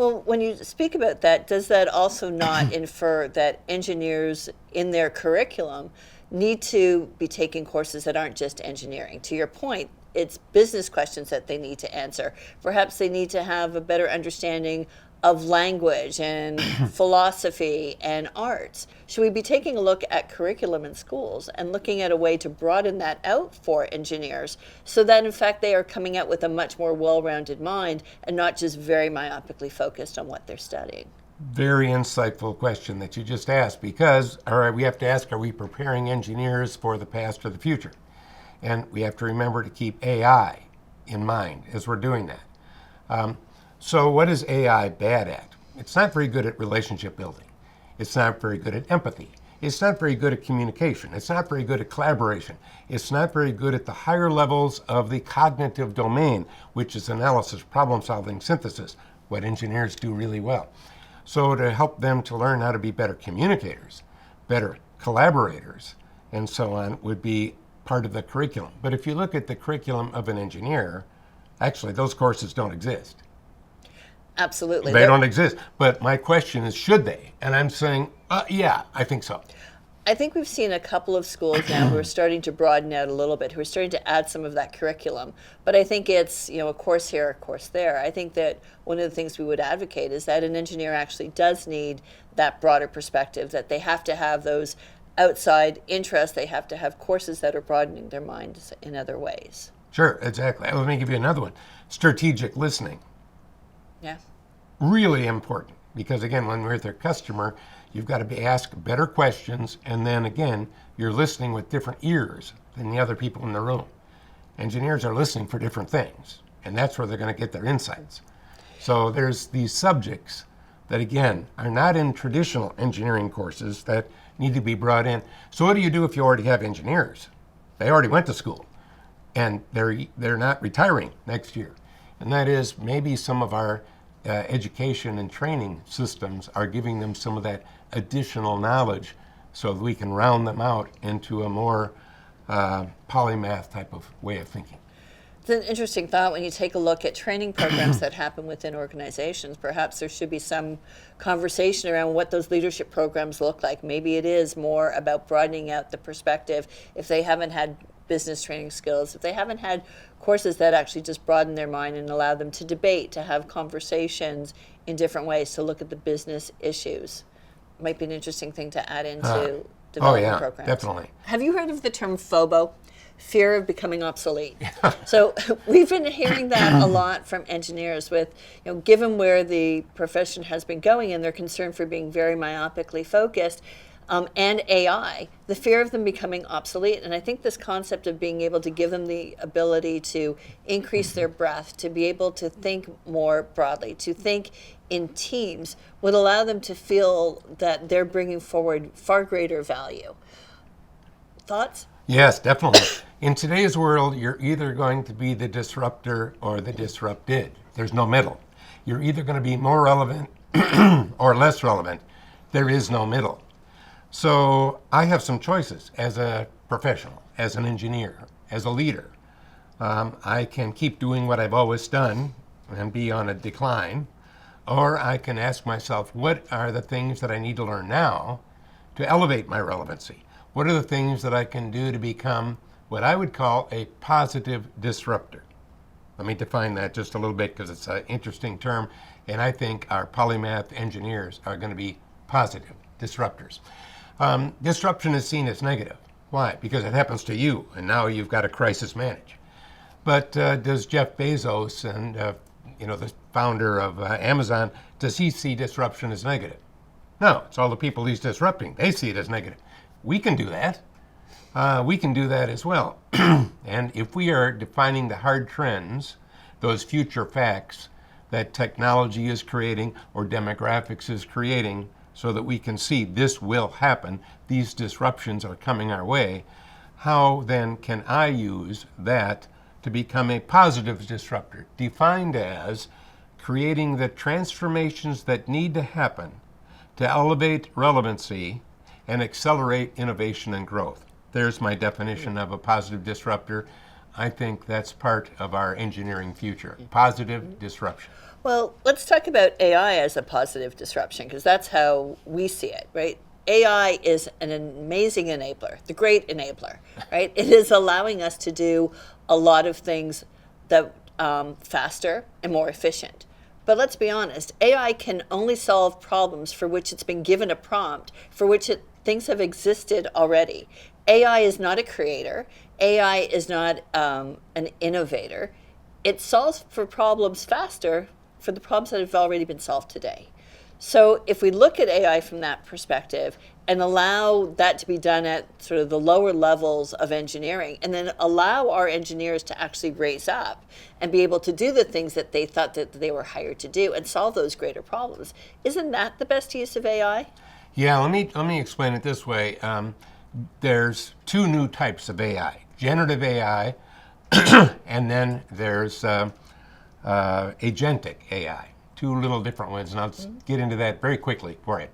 Well, when you speak about that, does that also not infer that engineers in their curriculum need to be taking courses that aren't just engineering? To your point, it's business questions that they need to answer. Perhaps they need to have a better understanding of language and philosophy and arts. Should we be taking a look at curriculum in schools and looking at a way to broaden that out for engineers so that in fact they are coming out with a much more well-rounded mind and not just very myopically focused on what they're studying? Very insightful question that you just asked, because all right, we have to ask, are we preparing engineers for the past or the future? And we have to remember to keep AI in mind as we're doing that. So what is AI bad at? It's not very good at relationship building. It's not very good at empathy. It's not very good at communication. It's not very good at collaboration. It's not very good at the higher levels of the cognitive domain, which is analysis, problem solving, synthesis, what engineers do really well. So to help them to learn how to be better communicators, better collaborators, and so on would be part of the curriculum. But if you look at the curriculum of an engineer, actually those courses don't exist. Absolutely. They don't exist. But my question is, should they? And I'm saying, yeah, I think so. I think we've seen a couple of schools now who are starting to broaden out a little bit, who are starting to add some of that curriculum. But I think it's, a course here, a course there. I think that one of the things we would advocate is that an engineer actually does need that broader perspective, that they have to have those outside interests, they have to have courses that are broadening their minds in other ways. Sure, exactly. Let me give you another one. Strategic listening. Yeah. Really important, because again, when we're with their customer, you've got to be asked better questions, and then again, you're listening with different ears than the other people in the room. Engineers are listening for different things, and that's where they're going to get their insights. So there's these subjects that again are not in traditional engineering courses that need to be brought in. So what do you do if you already have engineers? They already went to school, and they're not retiring next year. And that is, maybe some of our education and training systems are giving them some of that additional knowledge so that we can round them out into a more polymath type of way of thinking. It's an interesting thought when you take a look at training programs that happen within organizations. Perhaps there should be some conversation around what those leadership programs look like. Maybe it is more about broadening out the perspective if they haven't had business training skills, if they haven't had courses that actually just broaden their mind and allow them to debate, to have conversations in different ways, to look at the business issues. Might be an interesting thing to add into development programs. Definitely. Have you heard of the term FOBO? Fear of becoming obsolete. So we've been hearing that a lot from engineers with, given where the profession has been going and their concern for being very myopically focused, and AI, the fear of them becoming obsolete. And I think this concept of being able to give them the ability to increase their breadth, to be able to think more broadly, to think in teams, would allow them to feel that they're bringing forward far greater value. Thoughts? Yes, definitely. In today's world, you're either going to be the disruptor or the disrupted. There's no middle. You're either going to be more relevant or less relevant. There is no middle. So I have some choices as a professional, as an engineer, as a leader. I can keep doing what I've always done and be on a decline, or I can ask myself, what are the things that I need to learn now to elevate my relevancy? What are the things that I can do to become what I would call a positive disruptor? Let me define that just a little bit, because it's an interesting term, and I think our polymath engineers are going to be positive disruptors. Disruption is seen as negative. Why? Because it happens to you, and now you've got to crisis manage. But does Jeff Bezos and the founder of Amazon, does he see disruption as negative? No, it's all the people he's disrupting. They see it as negative. We can do that. We can do that as well. And if we are defining the hard trends, those future facts that technology is creating or demographics is creating, so that we can see this will happen, these disruptions are coming our way, how then can I use that to become a positive disruptor, defined as creating the transformations that need to happen to elevate relevancy and accelerate innovation and growth. There's my definition of a positive disruptor. I think that's part of our engineering future. Positive disruption. Well, let's talk about AI as a positive disruption, because that's how we see it, right? AI is an amazing enabler, the great enabler, right? It is allowing us to do a lot of things that faster and more efficient. But let's be honest, AI can only solve problems for which it's been given a prompt, for which things have existed already. AI is not a creator. AI is not an innovator. It solves for problems faster for the problems that have already been solved today. So if we look at AI from that perspective and allow that to be done at sort of the lower levels of engineering, and then allow our engineers to actually raise up and be able to do the things that they thought that they were hired to do and solve those greater problems, isn't that the best use of AI? Yeah, let me explain it this way. There's two new types of AI: generative AI, and then there's agentic AI. Two little different ones, and I'll get into that very quickly for you.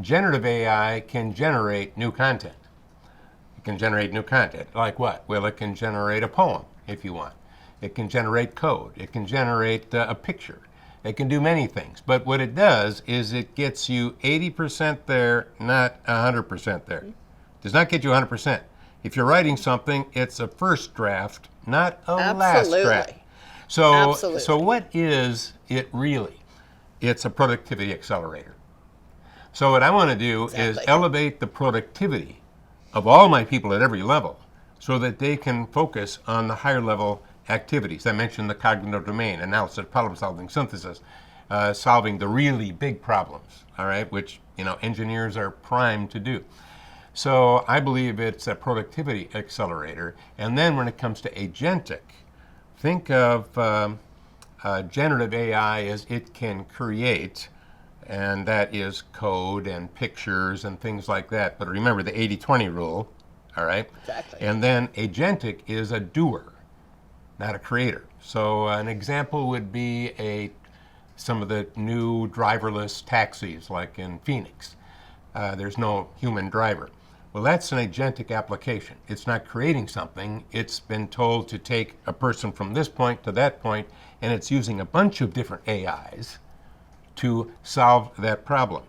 Generative AI can generate new content. It can generate new content. Like what? Well, it can generate a poem if you want. It can generate code. It can generate a picture. It can do many things. But what it does is it gets you 80% there, not 100% there. It does not get you 100%. If you're writing something, it's a first draft, not a last draft. So what is it really? It's a productivity accelerator. So what I want to do is elevate the productivity of all my people at every level so that they can focus on the higher level activities. I mentioned the cognitive domain, analysis, problem solving, synthesis, solving the really big problems, all right, which engineers are primed to do. So I believe it's a productivity accelerator. And then when it comes to agentic, think of generative AI as it can create, and that is code and pictures and things like that. But remember the 80-20 rule, all right? Exactly. And then agentic is a doer, not a creator. So an example would be some of the new driverless taxis, like in Phoenix. There's no human driver. Well, that's an agentic application. It's not creating something. It's been told to take a person from this point to that point, and it's using a bunch of different AIs to solve that problem.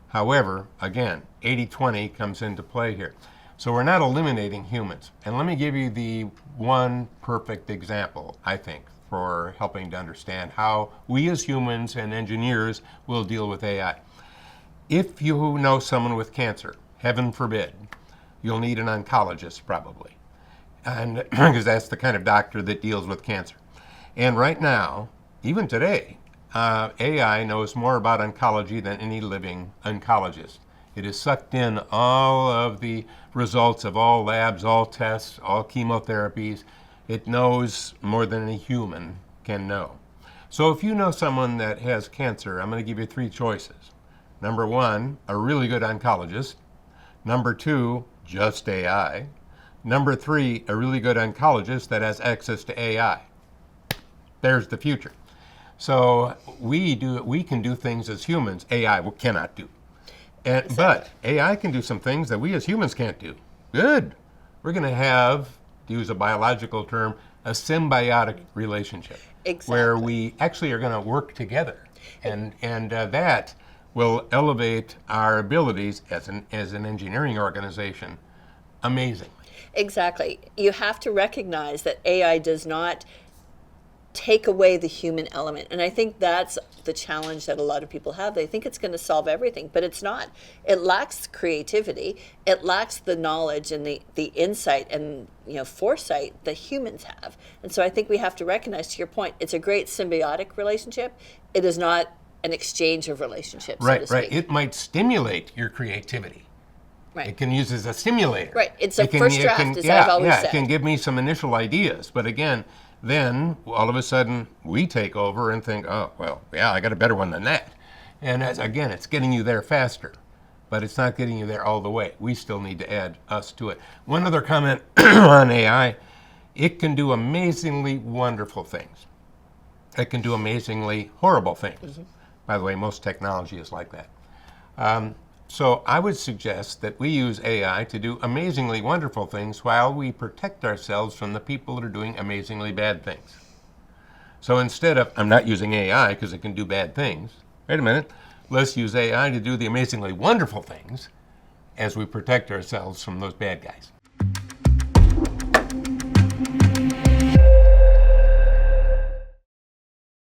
However, again, 80-20 comes into play here. So we're not eliminating humans. And let me give you the one perfect example, I think, for helping to understand how we as humans and engineers will deal with AI. If you know someone with cancer, heaven forbid, you'll need an oncologist probably, and because that's the kind of doctor that deals with cancer. And right now, even today, AI knows more about oncology than any living oncologist. It has sucked in all of the results of all labs, all tests, all chemotherapies. It knows more than a human can know. So if you know someone that has cancer, I'm going to give you three choices. Number one, a really good oncologist. Number two, just AI. Number three, a really good oncologist that has access to AI. There's the future. So we can do things as humans AI cannot do. But AI can do some things that we as humans can't do. Good. We're going to have, to use a biological term, a symbiotic relationship. Exactly. Where we actually are going to work together. And that will elevate our abilities as an engineering organization amazingly. Exactly. You have to recognize that AI does not take away the human element. And I think that's the challenge that a lot of people have. They think it's going to solve everything, but it's not. It lacks creativity. It lacks the knowledge and the insight and foresight that humans have. And so I think we have to recognize, to your point, it's a great symbiotic relationship. It is not an exchange of relationships. Right, so to right. speak. It might stimulate your creativity. Right. It can use as a stimulator. Right. It's a first draft, as I've always said. It can give me some initial ideas. But again, then all of a sudden we take over and think, oh, well, yeah, I got a better one than that. And again, it's getting you there faster, but it's not getting you there all the way. We still need to add us to it. One other comment on AI, it can do amazingly wonderful things. It can do amazingly horrible things. Mm-hmm. By the way, most technology is like that. So I would suggest that we use AI to do amazingly wonderful things while we protect ourselves from the people that are doing amazingly bad things. So instead of, I'm not using AI because it can do bad things, wait a minute, let's use AI to do the amazingly wonderful things as we protect ourselves from those bad guys.